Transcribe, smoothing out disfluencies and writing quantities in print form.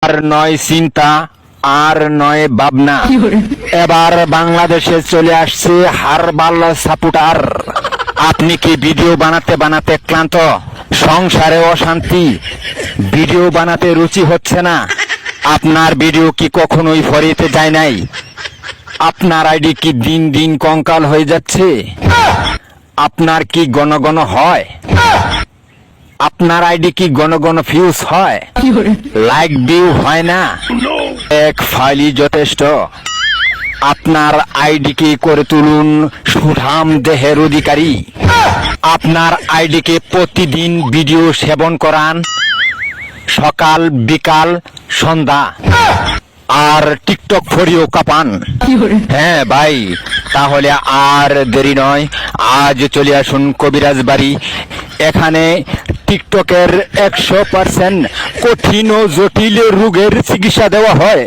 আর নয় চিন্তা, আর নয় ভাবনা। এবার বাংলাদেশে চলে আসছে হারবাল সাপোর্টার। আপনি কি ভিডিও বানাতে বানাতে ক্লান্ত? সংসারে অশান্তি, ভিডিও বানাতে রুচি হচ্ছে না? আপনার ভিডিও কি কখনোই ফরিতে যায় নাই? আপনার আইডি কি দিন দিন কঙ্কাল হয়ে যাচ্ছে? আপনার কি ঘন ঘন হয়? আপনার আইডি কি ঘন ঘন ফিউজ হয়? লাইক ভিউ হয় না? এক ফাইলই যথেষ্ট। আপনার আইডিকে করে তুলুন সুঠাম দেহের অধিকারী। আপনার আইডিকে প্রতিদিন ভিডিও সেবন করান, সকাল বিকাল সন্ধ্যা, আর টিকটক ফরিও কাপান। হ্যাঁ ভাই, তাহলে আর দেরি নয়, আজ চলে আসুন কবিরাজ বাড়ি। এখানে টিকটকের 100% কঠিন ও জটিল রোগের চিকিৎসা দেওয়া হয়।